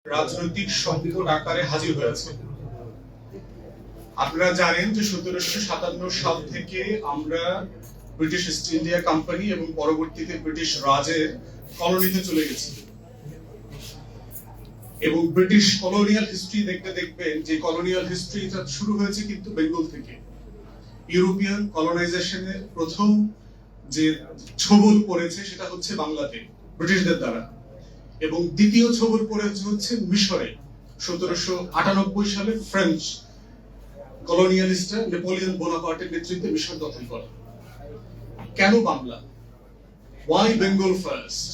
রাজনৈতিক সংকট আকারে হাজির হয়েছে। আপনারা জানেন যে 1757 সাল থেকে আমরা ব্রিটিশ ইস্ট ইন্ডিয়া কোম্পানি এবং পরবর্তীতে ব্রিটিশ রাজের কলোনিতে চলে গেছি এবং ব্রিটিশ কলোনিয়াল হিস্ট্রি দেখবেন যে কলোনিয়াল হিস্ট্রিটা শুরু হয়েছে কিন্তু বেঙ্গল থেকে। ইউরোপিয়ান কলোনাইজেশনের প্রথম যে ছবল পড়েছে সেটা হচ্ছে বাংলাতে ব্রিটিশদের দ্বারা, এবং দ্বিতীয় ছবল পড়েছে হচ্ছে মিশরে 1798 সালে ফ্রেঞ্চ কলোনিয়ালিস্টরা নেপোলিয়ন বোনাপার্টের নেতৃত্বে মিশর দখল করে। কেন বাংলা? Y Bengal first?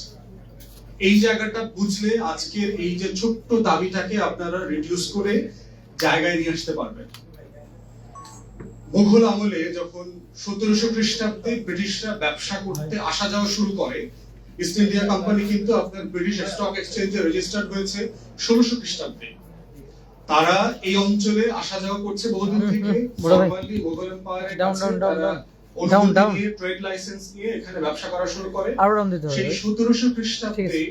এই জায়গাটা বুঝলে আজকের এই যে ছোট্ট দাবিটাকে আপনারা রিডিউস করে জায়গায় নিয়ে আসতে পারবেন। মুঘল আমলে যখন 1700 খ্রিস্টাব্দে ব্রিটিশরা ব্যবসা করতে আসা যাওয়া শুরু করে, ইস্ট ইন্ডিয়া কোম্পানি কিন্তু আপনার ব্রিটিশ স্টক এক্সচেঞ্জে রেজিস্টার্ড হয়েছে 1600 খ্রিস্টাব্দে। তারা এই অঞ্চলে আসা যাওয়া করছে বহুদিন থেকে। ফরমালি মুঘল এম্পায়ারের কাছে ট্রেড লাইসেন্স নিয়ে এখানে ব্যবসা করা শুরু করে। সেই 1700 খ্রিস্টাব্দে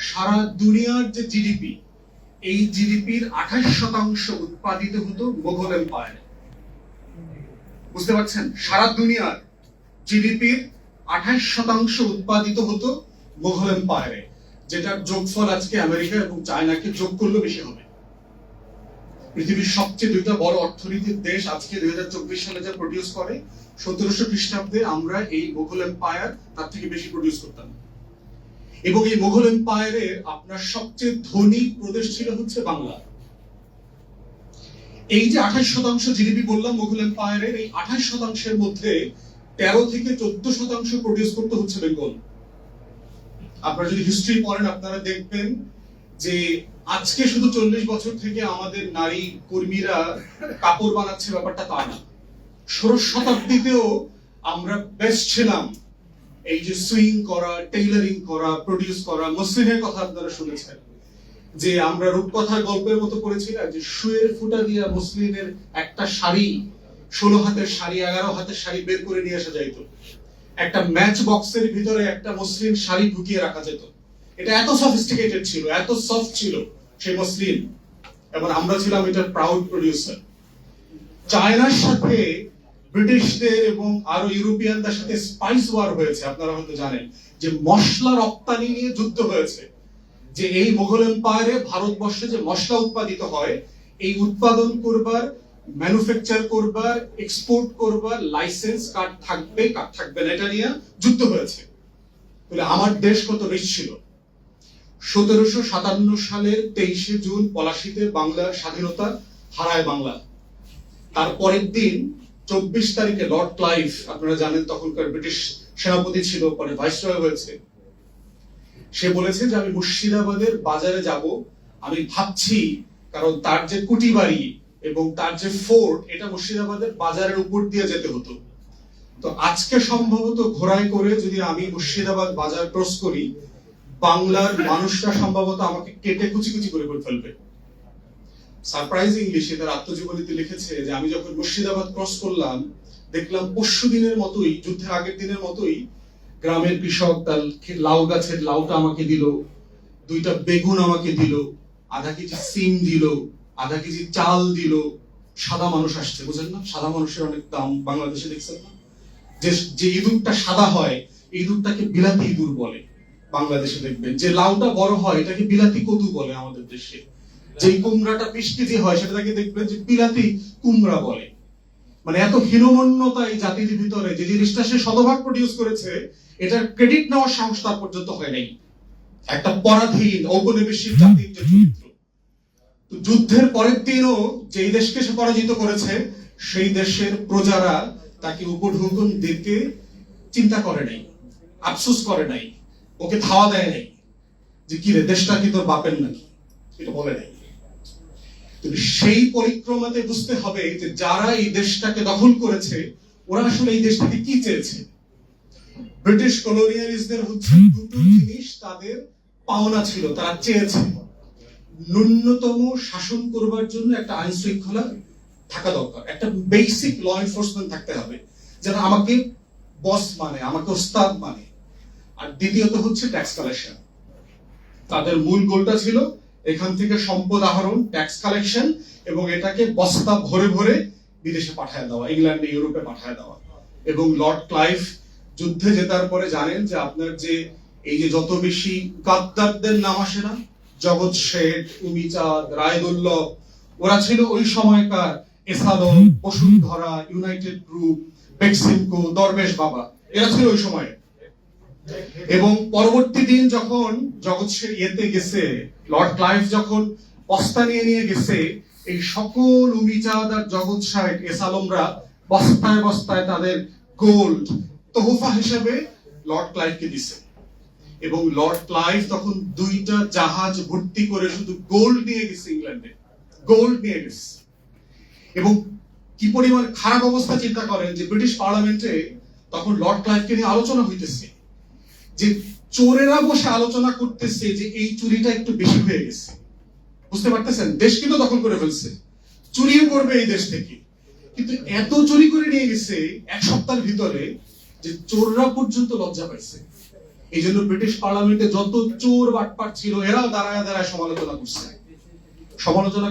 সারা দুনিয়ার যে জিডিপি, এই জিডিপির 28% উৎপাদিত হতো মুঘল এম্পায়ারে। বুঝতে পারছেন? সারা দুনিয়ার জিডিপির 28% উৎপাদিত হতো মুঘল এম্পায়ারে, যেটার যোগফল আজকে আমেরিকা এবং চায়নাকে যোগ করলে বেশি হবে। পৃথিবীর সবচেয়ে দুইটা বড় অর্থনীতির দেশ আজকে 2024 সালে যা প্রডিউস করে, 1700 খ্রিস্টাব্দে আমরা এই মুঘল এম্পায়ার তার থেকে বেশি প্রডিউস করতাম। এবং এই মুঘল এম্পায়ারের আপনার সবচেয়ে ধনী প্রদেশ ছিল হচ্ছে বাংলা। এই যে 28% জিডিপি বললাম মুঘল এম্পায়ারের, এই 28%-এর মধ্যে 13 থেকে 14% প্রডিউস করতে হচ্ছে বেঙ্গল। আপনারা যদি হিস্ট্রি পড়েন আপনারা দেখবেন যে আজকে শুধু 40 বছর থেকে আমাদের নারী কর্মীরা কাপড় বানাচ্ছে ব্যাপারটা তা না। 16 শতাব্দীতেও আমরা বেস্ট ছিলাম এই যে সুইং করা, টেইলারিং করা, প্রডিউস করা। মসলিনের কথা আপনারা শুনেছেন যে আমরা রূপকথার গল্পের মতো পড়েছিলাম যে সুয়ের ফুটা দিয়া মসলিনের একটা শাড়ি, 16 হাতের শাড়ি, 11 হাতের শাড়ি বের করে নিয়ে আসা যাইতো। একটা ম্যাচ বক্সের ভিতরে একটা মসলিন শাড়ি ঢুকিয়ে রাখা যেত। এটা এত সফিস্টিকেটেড ছিল, এত সফট ছিল সেই মসলিন, এবং আমরা ছিলাম এটার প্রাউড প্রডিউসার। চায়নার সাথে ব্রিটিশদের এবং আরো ইউরোপিয়ানদের সাথে স্পাইস ওয়ার হয়েছে। আপনারা হয়তো জানেন যে মশলা রপ্তানি নিয়ে যুদ্ধ হয়েছে, যে এই মুঘল এম্পায়ারে ভারতবর্ষে যে মশলা উৎপাদিত হয়, এই উৎপাদন করবার, ম্যানুফ্যাকচার করবার, এক্সপোর্ট করবার লাইসেন্স কার্ড থাকবে কার্ড থাকবে না, এটা নিয়ে যুদ্ধ হয়েছে। বলে আমার দেশ কত রিচ ছিল। 1757 সালের 23শে জুন পলাশীতে বাংলার স্বাধীনতা হারায় বাংলা। তার পরের দিন 24 তারিখে লর্ড ক্লাইভ, আপনারা জানেন তখনকার ব্রিটিশ সেনাপতি ছিল, পরে ভাইসরয় হয়েছে, সে বলেছে যে আমি মুর্শিদাবাদের বাজারে যাব। আমি ভাবছি, কারণ তার যে কুটি বাড়ি এবং তার যে ফোর্ট, এটা মুর্শিদাবাদের বাজারের উপর দিয়ে যেতে হতো। তো আজকে সম্ভবত ঘোড়ায় করে যদি আমি মুর্শিদাবাদ বাজার ক্রস করি, বাংলার মানুষরা সম্ভবত আমাকে কেটে কুচি কুচি করে ফেলবে। সারপ্রাইজিংলি সে তার আত্মজীবনীতে লিখেছে যে আমি যখন মুর্শিদাবাদ ক্রস করলাম, দেখলাম পরশু দিনের মতোই, যুদ্ধের আগের দিনের মতোই, গ্রামের কৃষক তার লাউ গাছের লাউটা আমাকে দিল, 2টা বেগুন আমাকে দিল, আধা কেজি সিম দিল, আধা কেজি চাল দিল। সাদা মানুষ আসছে, বুঝলেন না? সাদা মানুষের অনেক দাম বাংলাদেশে, দেখছেন না? যে ইঁদুরটা সাদা হয়, এই ইঁদুরটাকে বিলাতি ইঁদুর বলে। বাংলাদেশে দেখবেন যে লাউটা বড় হয়, এটাকে বিলাতি কদু বলে আমাদের দেশে। যে কুমড়াটা 20 কেজি হয়, সেটাকে দেখবেন যে বিলাতি কুমড়া বলে। মানে এত হীনমন্যতা এই জাতির ভিতরে, যে জিনিসটা সে শতভাগ প্রডিউস করেছে, এটার ক্রেডিট নেওয়ার সাহস তার পর্যন্ত হয় নাই। একটা পরাধীন ঔপনিবেশিক জাতির যে চরিত্র। তো যুদ্ধের পরের দিনও যেই দেশকে সে পরাজিত করেছে, সেই দেশের প্রজারা তাকে উপঢৌকন দিতে চিন্তা করে নাই, আফসোস করে নাই, ওকে ধাওয়া দেয় নাই যে কি রে, দেশটা কি তোর বাপের নাকি, এটা বলে নাই। সেই পরিক্রমাতে বুঝতে হবে যে যারা এই দেশটাকে দখল করেছে, ওরা আসলে এই দেশটাকে কি চেয়েছে। ব্রিটিশ কলোনিয়ালিস্টদের হচ্ছে দুটো জিনিস তাদের পাওনা ছিল, তারা চেয়েছে। ন্যূনতম শাসন করবার জন্য একটা আইন শৃঙ্খলা থাকা দরকার, একটা বেসিক ল এনফোর্সমেন্ট থাকতে হবে, যেন আমাকে বস মানে, আমাকে ওস্তাদ মানে। আর দ্বিতীয়ত হচ্ছে ট্যাক্স কালেকশন। তাদের মূল গোলটা ছিল এখান থেকে সম্পদ আহরণ, ট্যাক্স কালেকশন, এবং এটাকে বস্তা ভরে ভরে বিদেশে পাঠায় দেওয়া, ইংল্যান্ডে, ইউরোপে পাঠায় দেওয়া। এবং লর্ড ক্লাইভ যুদ্ধে জেতার পরে জানেন যে আপনার যে এই যে যত বেশি গাদ্দারদের নাম আসে না, জগৎ শেঠ, উমিচাঁদ, রায়দুল্লভ, ওরা ছিল ওই সময়কার এসালন, বসুন্ধরা, ইউনাইটেড গ্রুপ, বেক্সিমকো, দরবেশ বাবা, এরা ছিল ওই সময়ে। এবং পরবর্তী দিন যখন জগৎ শেঠ ইয়েতে গেছে, লর্ড ক্লাইভ যখন বস্তা নিয়ে নিয়ে গেছে, এই সকল উমিচাঁদ আর জগৎ শেঠ, এসালমরা বস্তায় বস্তায় তাদের গোল্ড তোহফা হিসেবে লর্ড ক্লাইভকে দিছে। এবং লর্ড ক্লাইভ তখন 2টা জাহাজ ভর্তি করে শুধু গোল্ড নিয়ে গেছে ইংল্যান্ডে, গোল্ড নিয়ে গেছে। এবং কি পরিমাণ খারাপ অবস্থা চিন্তা করেন যে ব্রিটিশ পার্লামেন্টে তখন লর্ড ক্লাইভকে নিয়ে আলোচনা হইতেছে, যে চোরেরা বসে আলোচনা করতেছে যে এই চুরিটা একটু বেশি হয়ে গেছে। বুঝতে পারতেছেন, দেশ কিন্তু দখল করে ফেলছে, চুরিও করবে এই দেশ থেকে, কিন্তু এত চুরি করে নিয়ে গেছে 1 সপ্তাহের ভিতরে যে চোররা পর্যন্ত লজ্জা পাইছে। এই জন্য ব্রিটিশ পার্লামেন্টে যত চোর বাটপার ছিল এরাও দাঁড়ায় দাঁড়ায় সমালোচনা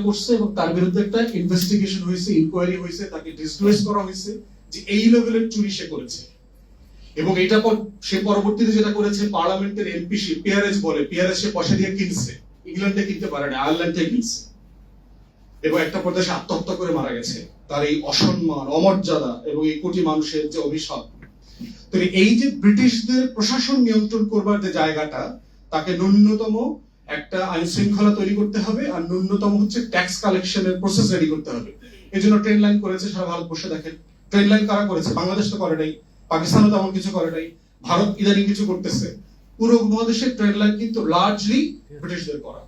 করছে এবং তার বিরুদ্ধে একটা ইনভেস্টিগেশন হয়েছে, ইনকোয়ারি হয়েছে, তাকে ডিসক্লোজ করা হয়েছে যে এই লেভেলের চুরি সে করেছে। এবং এটা সে পরবর্তীতে যেটা করেছে, পার্লামেন্টের এমপিশিপ, পিআরএস বলে, পিআরএস সে পয়সা দিয়ে কিনছে, ইংল্যান্ডে কিনতে পারে না, আয়ারল্যান্ডে কিনছে, এবং একটা প্রদেশে আত্মহত্যা করে মারা গেছে। তার এই অসম্মান, অমর্যাদা এবং এই কোটি মানুষের যে অভিশাপ, তো এই যে ব্রিটিশদের প্রশাসন নিয়ন্ত্রণ করবার যে জায়গাটা, তাকে ন্যূনতম একটা আইন শৃঙ্খলা তৈরি করতে হবে, আর ন্যূনতম হচ্ছে ট্যাক্স কালেকশনের প্রসেস রেডি করতে হবে। এই জন্য ট্রেন লাইন করেছে সারা ভারতবর্ষে। দেখেন ট্রেন লাইন কারা করেছে? বাংলাদেশ তো করে নাই, পাকিস্তানও তেমন কিছু করে নাই, ভারত ইদানিং কিছু করতেছে। পুরো উপমহাদেশের ট্রেন লাইন কিন্তু লার্জলি ব্রিটিশদের করা।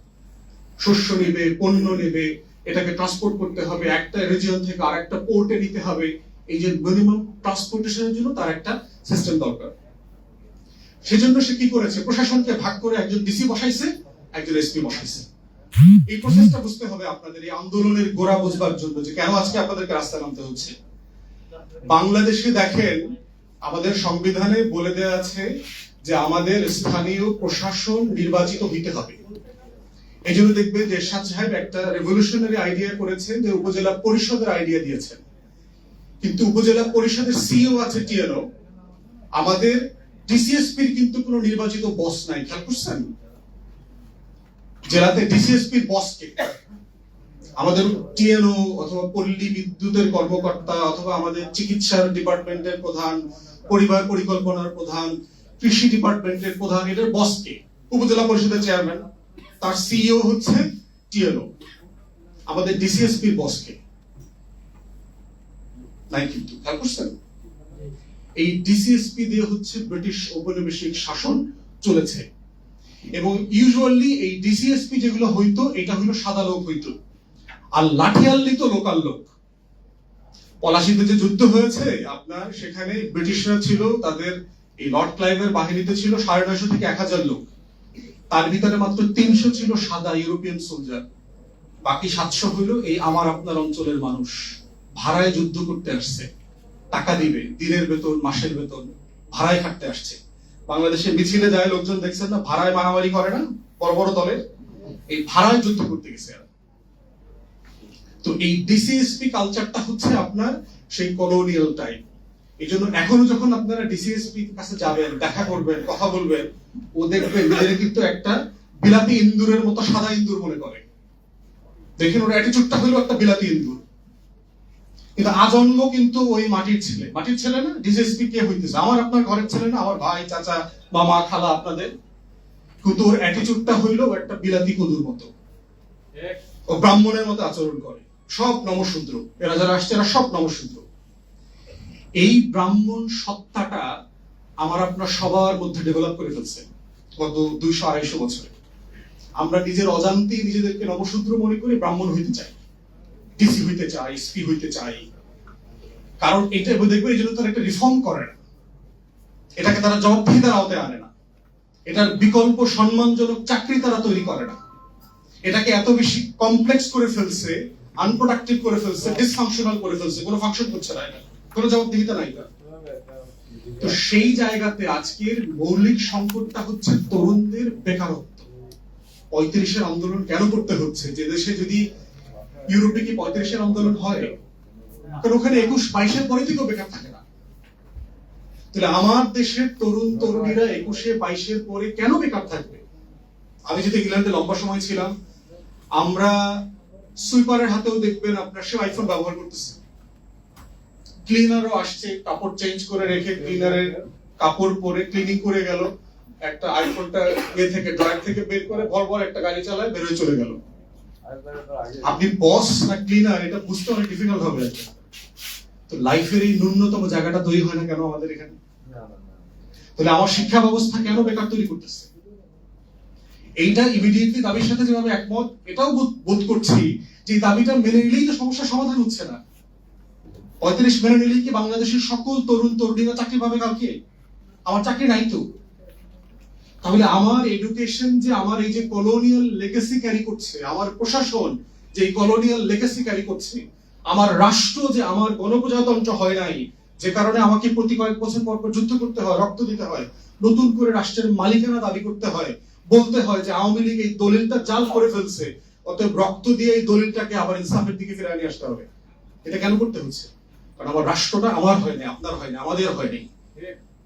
শস্য নেবে, পণ্য নেবে, এটাকে ট্রান্সপোর্ট করতে হবে, একটা রিজিয়ন থেকে আরেকটা পোর্টে নিতে হবে। এই যে মিনিমাম ট্রান্সপোর্টেশনের জন্য তার একটা সিস্টেম দরকার। সেজন্য সে কি করেছে, প্রশাসনকে ভাগ করে একজন ডিসি বসাইছে, একজন এসপি বসাইছে। এই প্রসেসটা বুঝতে হবে আপনাদের, এই আন্দোলনের গোড়া বুঝবার জন্য যে কেন আজকে আপনাদেরকে রাস্তায় নামতে হচ্ছে। বাংলাদেশে দেখেন আমাদের সংবিধানে বলে দেওয়া আছে যে আমাদের স্থানীয় প্রশাসন নির্বাচিত হইতে হবে। এই জন্য দেখবে যে এরশাদ সাহেব একটা রেভলিউশনারি আইডিয়া করেছেন, যে উপজেলা পরিষদের আইডিয়া দিয়েছেন। কিন্তু উপজেলা পরিষদের সিইও আছে টিএনও, আমাদের ডিসিএসপির কিন্তু কোনো নির্বাচিত বস নাই। খেয়াল করছেন? জেলাতে ডিসিএসপির বস কে? আমাদের টিএনও অথবা পল্লী বিদ্যুতের কর্মকর্তা, অথবা আমাদের চিকিৎসার ডিপার্টমেন্টের প্রধান, পরিবার পরিকল্পনার প্রধান, কৃষি ডিপার্টমেন্টের প্রধান, এটার বস কে? উপজেলা পরিষদের চেয়ারম্যান, তার সিইও হচ্ছে টিএনও। আমাদের ডিসিএসপির বস কে? নাই কিন্তু। খেয়াল করছেন? এই ডিসিএসপি দিয়ে হচ্ছে ব্রিটিশ ঔপনিবেশিক শাসন চলেছে। এবং ইউজুয়ালি এই ডিসিএসপি যেগুলো হইতো, এটা হলো সাদা লোক হইতো, আর লাঠিয়াল্লি তো লোকাল লোক। পলাশীতে যে যুদ্ধ হয়েছে আপনার, সেখানে ব্রিটিশরা ছিল, তাদের এই লর্ড ক্লাইভের বাহিনীতে ছিল 950 থেকে 1000 লোক। তার ভিতরে মাত্র 300 ছিল সাদা ইউরোপিয়ান সোলজার, বাকি 700 হইল এই আমার আপনার অঞ্চলের মানুষ। ভাড়ায় যুদ্ধ করতে আসছে, টাকা দিবে, দিনের বেতন, মাসের বেতন, ভাড়ায় খাটতে আসছে। বাংলাদেশে মিছিলে যায় লোকজন, দেখছেন না, ভাড়ায় মারামারি করে না বড় বড় দলের, এই ভাড়ায় যুদ্ধ করতে গেছে। তো এই ডিসিএসপি কালচারটা হচ্ছে আপনার সেই কলোনিয়াল টাইম। এই জন্য এখনো যখন আপনারা ডিসিএসপি কাছে যাবেন, দেখা করবেন, কথা বলবেন, ও দেখবেন নিজের কিন্তু একটা বিলাতি ইন্দুরের মতো সাদা ইন্দুর মনে করে। দেখেন ওর অ্যাটিটিউডটা হলো একটা বিলাতি ইন্দুর, কিন্তু আজন্ম কিন্তু ওই মাটির ছেলে। মাটির ছেলে না? ডিসিএসপি কে হইতেছে? আমার আপনার ঘরের ছেলে না, আমার ভাই, চাচা, মামা, খালা আপনাদের। কিন্তু ওর অ্যাটিটিউডটা হইলো একটা বিলাতি কদুর মতো, ও ব্রাহ্মণের মতো আচরণ করে। সব নমশূদ্র, এরা যারা আসছে এরা সব নমশূদ্র। এই ব্রাহ্মণ সত্তাটা আমার আপনার সবার মধ্যে ডেভেলপ করে ফেলছে গত 200-250 বছরে। আমরা নিজের অজান্তেই নিজেদেরকে নমশূদ্র মনে করি, ব্রাহ্মণ হইতে চাই, ডিসি হইতে চাই, এসপি হইতে চাই। কারণ এটা দেখবে এই জন্য তারা একটা রিফর্ম করে না, এটাকে তারা জবাবদিহিতার আওতায় আনে না, এটার বিকল্প সম্মানজনক চাকরি তারা তৈরি করে না। এটাকে এত বেশি কমপ্লেক্স করে ফেলছে, আনপ্রোডাক্টিভ করে ফেলছে, ডিসফাংশনাল করে ফেলছে, কোনো ফাংশন করছে না, এটা কোনো জবাবদিহিতা নাই। তো সেই জায়গাতে আজকের মৌলিক সংকটটা হচ্ছে তরুণদের বেকারত্ব। 35-এর আন্দোলন কেন করতে হচ্ছে? যে দেশে যদি ইউরোপে কি 35-এর আন্দোলন হয়, কারণ ওখানে 21-22-এর পরে থেকেও বেকার থাকে না। তাহলে আমার দেশের তরুণ তরুণীরা 21-22-এর পরে কেন বেকার থাকবে? আমি যদি ইংল্যান্ডে লম্বা সময় ছিলাম, আমরা সুইপারের হাতেও দেখবেন আপনার সে আইফোন ব্যবহার করতেছে, ক্লিনারও আসছে, কাপড় চেঞ্জ করে রেখে ক্লিনারের কাপড় পরে ক্লিনিং করে গেল, একটা আইফোনটা থেকে ড্রয়ার থেকে বের করে ভর একটা গাড়ি চালায় বের হয়ে চলে গেল। আপনি বস না ক্লিনার এটা বুঝতে অনেক ডিফিকাল্ট হবে। তো লাইফের এই ন্যূনতম জায়গাটা তৈরি হয় না কেন আমাদের এখানে? তাহলে আমার শিক্ষা ব্যবস্থা কেন বেকার তৈরি করতেছে? এইটা ইমিডিয়েটলি দাবির সাথে যেভাবে একমত, এটাও বোধ করছি যে দাবিটা মেনে নিলেই তো সমস্যার সমাধান হচ্ছে না। 35 মেনে নিলেই কি বাংলাদেশের সকল তরুণ তরুণীরা চাকরি পাবে কালকে? আমার চাকরি নাই তো। তাহলে আমার এডুকেশন যে আমার এই যে কলোনিয়াল লেগেসি ক্যারি করছে, আমার প্রশাসন যে কলোনিয়াল লেগেসি ক্যারি করছে, আমার রাষ্ট্র যে আমার গণপ্রজাতন্ত্র হয় নাই, যে কারণে আমাকে প্রতি কয়েক বছর পর পর যুদ্ধ করতে হয়, রক্ত দিতে হয়, নতুন করে রাষ্ট্রের মালিকানা দাবি করতে হয়, বলতে হয় যে আওয়ামী লীগ এই দলিলটা জাল করে ফেলছে, অতএব রক্ত দিয়ে এই দলিলটাকে আবার ইনসাফের দিকে ফিরিয়ে নিয়ে আসতে হবে। এটা কেন করতে হচ্ছে? কারণ আমার রাষ্ট্রটা আমার হয়নি, আপনার হয়নি, আমাদের হয়নি।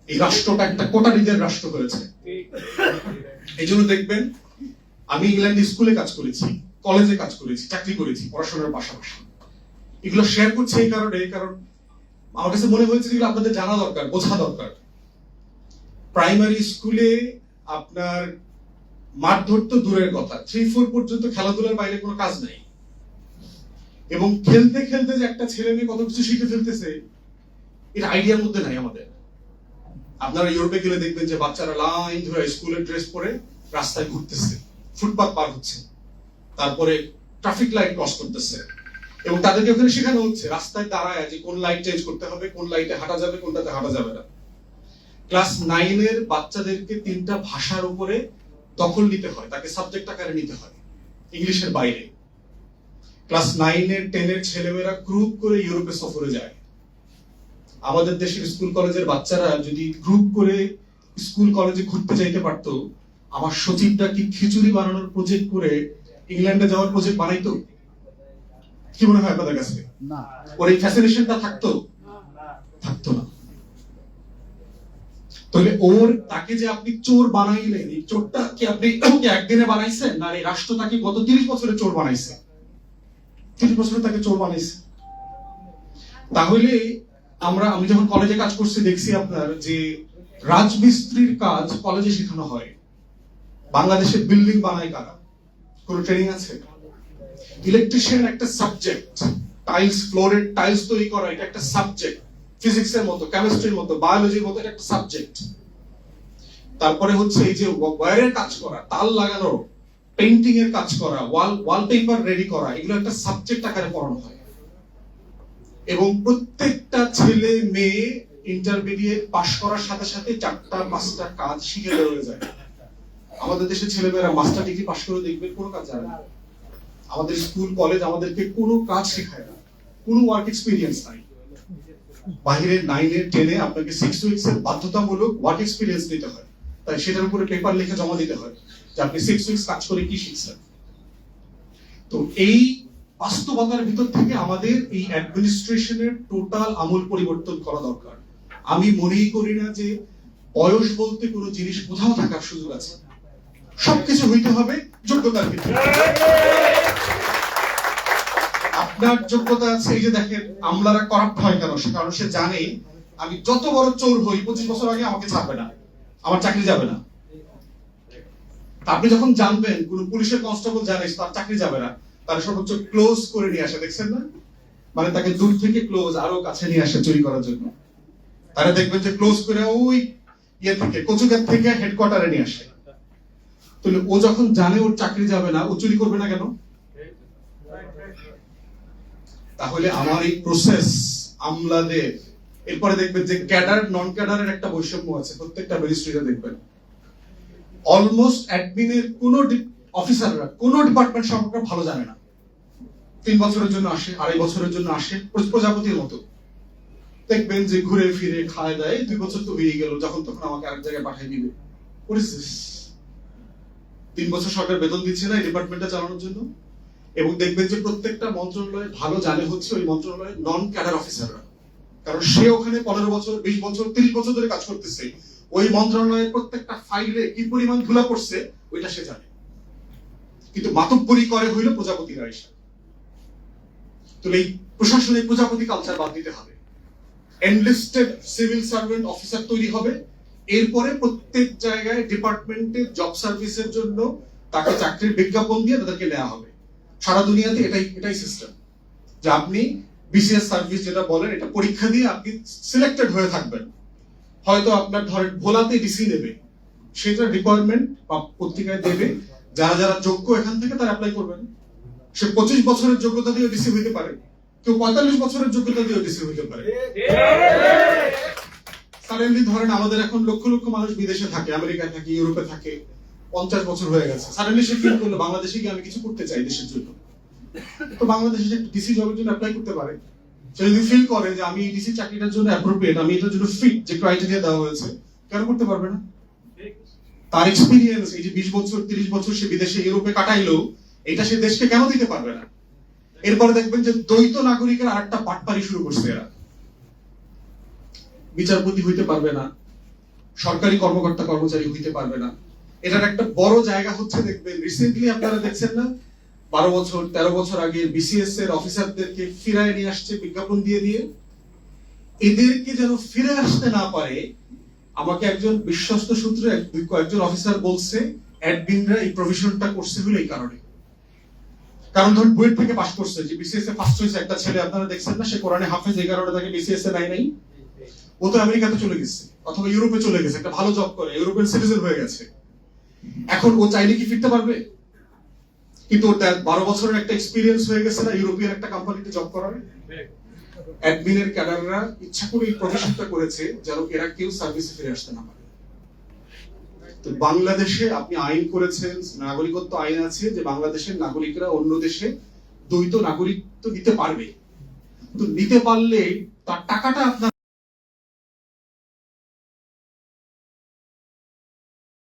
এই রাষ্ট্রটা একটা কোটারিদের রাষ্ট্র হয়েছে। এই জন্য দেখবেন আমি ইংল্যান্ড স্কুলে কাজ করেছি, কলেজে কাজ করেছি, চাকরি করেছি পড়াশোনার পাশাপাশি। এগুলো শেয়ার করছি এই কারণে, কারণ আমার কাছে মনে হয়েছে যেগুলো আপনাদের জানা দরকার, বোঝা দরকার। প্রাইমারি স্কুলে আপনার মারধর তো দূরের কথা, 3-4 পর্যন্ত খেলাধুলার বাইরে কোনো কাজ নাই, এবং খেলতে খেলতে যে একটা ছেলে মেয়ে কত কিছু শিখে ফেলতেছে এটা আইডিয়ার মধ্যে নাই আমাদের। আপনারা ইউরোপে গেলে দেখবেন যে বাচ্চারা লাইন ধরে স্কুলের ড্রেস পরে রাস্তায় ঘুরতেছে, ফুটপাত পার হচ্ছে, তারপরে ট্রাফিক লাইট ক্রস করতেছে, এবং তাদেরকে ওখানে শেখানো হচ্ছে রাস্তায় দাঁড়ায় যে কোন লাইট চেঞ্জ করতে হবে, কোন লাইটে হাঁটা যাবে, কোনটাতে হাঁটা যাবে না। ক্লাস 9-এর বাচ্চাদেরকে 3টা ভাষার উপরে দখল নিতে হয়, তাকে সাবজেক্ট আকারে নিতে হয় ইংলিশের বাইরে। ক্লাস 9-এর 10-এর ছেলেমেয়েরা গ্রুপ করে ইউরোপে সফরে যায়। আমাদের দেশের স্কুল কলেজের বাচ্চারা যদি গ্রুপ করে স্কুল কলেজে ঘুরতে যাইতে পারতো, আমার সচিবটা কি খিচুড়ি বানানোর প্রজেক্ট করে ইংল্যান্ডে যাওয়ার প্রজেক্ট বানাইতো? কি মনে হয় আপনাদের কাছে? না, ওর এই ফ্যাসিনেশনটা থাকতো? থাকতো না। তাহলে ওর তাকে যে আপনি চোর বানাইলেন, এই চোরটা কি আপনি একদিনে বানাইছেন, না এই রাষ্ট্র তাকে গত 30 বছরে চোর বানাইছে? 30 বছরে তাকে চোর বানাইছে। তাহলে আমি যখন কলেজে কাজ করছি দেখছি আপনার যে রাজমিস্ত্রির কাজ কলেজে শেখানো হয়। বাংলাদেশে বিল্ডিং বানায় কারা? কোন ট্রেনিং আছে? ইলেকট্রিশিয়ান একটা সাবজেক্ট, টাইলস ফ্লোরের টাইলস তৈরি করা এটা একটা সাবজেক্ট, ফিজিক্সের মতো, কেমিস্ট্রির মতো, বায়োলজির মতো এটা একটা সাবজেক্ট। তারপরে হচ্ছে এই যে ওয়্যারের কাজ করা, তাল লাগানো, পেইন্টিং এর কাজ করা, ওয়ালপেপার রেডি করা, এগুলো একটা সাবজেক্ট আকারে পড়ানো হয়। এবং প্রত্যেকটা ছেলে মেয়ে ইন্টারমিডিয়েট পাশ করার সাথে সাথে 4টা-5টা কাজ শিখে বেরোয় যায়। আমাদের দেশের ছেলেমেয়েরা মাস্টার ডিগ্রি পাশ করে দেখবেন কোনো কাজ জানে না। আমাদের স্কুল কলেজ আমাদেরকে কোনো কাজ শেখায় না, কোনো ওয়ার্ক এক্সপিরিয়েন্স নাই। বাইরে 9-এ 10-এ আপনাকে 6 উইকস এর বাধ্যতামূলক ওয়ার্ক এক্সপিরিয়েন্স নিতে হয়, তাই সেটার উপরে পেপার লিখে জমা দিতে হয় যে আপনি 6 উইকস কাজ করে কি শিখছেন। তো এই বাস্তবতার ভিতর থেকে আমাদের এই অ্যাডমিনিস্ট্রেশনের টোটাল আমূল পরিবর্তন করা দরকার। আমি মনেই করি না যে বয়স বলতে কোনো জিনিস কোথাও থাকার সুযোগ আছে। সবকিছু হইতে হবে যোগ্যতার ভিত্তিতে। আপনার যোগ্যতা আছে, এই যে দেখেন আমলারা করাপ্ট হয় কেন? কারণ সে জানে আমি যত বড় চোর হই 25 বছর আগে আমাকে ছাড়বে না, আমার চাকরি যাবে না। আপনি যখন জানবেন কোন পুলিশের কনস্টেবল জানে তার চাকরি যাবে না, তার সর্বোচ্চ ক্লোজ করে নিয়ে আসে, দেখছেন না? মানে তাকে দূর থেকে ক্লোজ আরো কাছে নিয়ে আসে চুরি করার জন্য। তারা দেখবেন যে ক্লোজ করে ওই থেকে কচুঘাট থেকে হেডকোয়ার্টারে নিয়ে আসে। তাহলে ও যখন জানে ওর চাকরি যাবে না, ও চুরি করবে না কেন? তাহলে আমার এই প্রসেস আমলাদের, এরপরে দেখবেন যে ক্যাডার নন ক্যাডারের একটা বৈষম্য আছে প্রত্যেকটা মিনিস্ট্রিতে দেখবেন। অলমোস্ট অ্যাডমিনের কোন অফিসাররা কোন ডিপার্টমেন্ট সম্পর্কে ভালো জানে না। 3 বছরের জন্য আসে, 2.5 বছরের জন্য আসে, প্রজাপতির মতো। দেখবেন যে ঘুরে ফিরে খায় দেয়, 2 বছর তো হয়ে গেল, যখন তখন আমাকে আরেক জায়গায় পাঠিয়ে দিবে। 3 বছর সরকার বেতন দিচ্ছে না এই ডিপার্টমেন্টটা চালানোর জন্য। এবং দেখবেন যে প্রত্যেকটা মন্ত্রণালয় ভালো জানে হচ্ছে ওই মন্ত্রণালয়ের নন ক্যাডার অফিসাররা, কারণ সে ওখানে 15 বছর 20 বছর 30 বছর ধরে কাজ করতেছে। ওই মন্ত্রণালয়ের প্রত্যেকটা ফাইলে কি পরিমাণ ধুলা পড়ছে ওইটা সে জানে, কিন্তু মাতব্বরি করে হইল প্রজাপতিরা এসে। তো এই প্রশাসনিক প্রজাপতি কালচার বাদ দিতে হবে। এনলিস্টেড সিভিল সার্ভেন্ট অফিসার তৈরি হবে, এরপরে প্রত্যেক জায়গায় ডিপার্টমেন্টে জব সার্ভিসের জন্য তাকে চাকরির বিজ্ঞাপন দিয়ে তাদেরকে নেওয়া হবে। সারা দুনিয়াতে এটাই সিস্টেম, যে আপনি বিসিএস সার্ভিস যেটা বলেন এটা পরীক্ষা দিয়ে আপনি সিলেক্টেড হয়ে থাকবেন। হয়তো আপনার ধরেন ভোলাতে ডিসি নেবে, সেটা রিকোয়ারমেন্ট পত্রিকায় দেবে, যারা যারা যোগ্য এখান থেকে তারা অ্যাপ্লাই করবেন। সে 25 বছরের যোগ্যতা দিয়ে ডিসি হইতে পারে, কেউ 45 বছরের যোগ্যতা দিয়ে ডিসি হইতে পারে। সাডেনলি ধরেন আমাদের এখন লক্ষ লক্ষ মানুষ বিদেশে থাকে, আমেরিকায় থাকে, ইউরোপে থাকে, 50 বছর হয়ে গেছে। সাডেনলি সে ফিল করলো বাংলাদেশে গিয়ে আমি কিছু করতে চাই দেশের জন্য, তো বাংলাদেশে একটা ডিসি জবের জন্য অ্যাপ্লাই করতে পারে। সে যদি ফিল করে যে আমি এই ডিসি চাকরিটার জন্য অ্যাপ্রোপ্রিয়েট, আমি এটার জন্য ফিট, যে ক্রাইটেরিয়া দেওয়া হয়েছে, কেন করতে পারবে না? তার এক্সপিরিয়েন্স এই যে 20 বছর 30 বছর সে বিদেশে ইউরোপে কাটাইলো, এটা সে দেশকে কেন দিতে পারবে না? এরপরে দেখবেন যে দ্বৈত নাগরিকের আরেকটা পাটপাড়ি শুরু করছে এরা। বিচারপতি হইতে পারবে না, সরকারি কর্মকর্তা কর্মচারী হইতে পারবে না। এটার একটা বড় জায়গা হচ্ছে দেখবেন রিসেন্টলি আপনারা দেখছেন না, 12 বছর 13 বছর আগে বিসিএস এর অফিসারদেরকে ফিরায় নিয়ে আসছে বিজ্ঞাপন দিয়ে দিয়ে। এদেরকে যেন ফিরে আসতে না পারে, আমাকে একজন বিশ্বস্ত সূত্রে কয়েকজন অফিসার বলছে অ্যাডমিনরা এই প্রভিশনটা করছে হলো এই কারণে। কারণ ধরুন বুয়েট থেকে পাস করছে, যে বিসিএস এ ফার্স্ট হয়েছে একটা ছেলে, আপনারা দেখছেন না, সে কোরআনে হাফেজ, এই কারণে তাকে বিসিএস এ নাই, ও তো আমেরিকাতে চলে গেছে অথবা ইউরোপে চলে গেছে, একটা ভালো জব করে, ইউরোপিয়ান সিটিজেন হয়ে গেছে। এখন ও চাইলে কি ফিরতে পারবে? কিন্তু ওর 12 বছরের একটা এক্সপিরিয়েন্স হয়ে গেছে না ইউরোপিয়ান একটা কোম্পানিতে জব করার। অ্যাডমিনের ক্যাডাররা ইচ্ছা করে এই প্রভিশনটা করেছে যেন এরা কেউ সার্ভিসে ফিরে আসতে না পারে। তো বাংলাদেশে আপনি আইন করেছেন, নাগরিকত্ব আইন আছে, যে বাংলাদেশের নাগরিকরা অন্য দেশে দ্বৈত নাগরিকত্ব নিতে পারবে। তো নিতে পারলে তার টাকাটা আপনার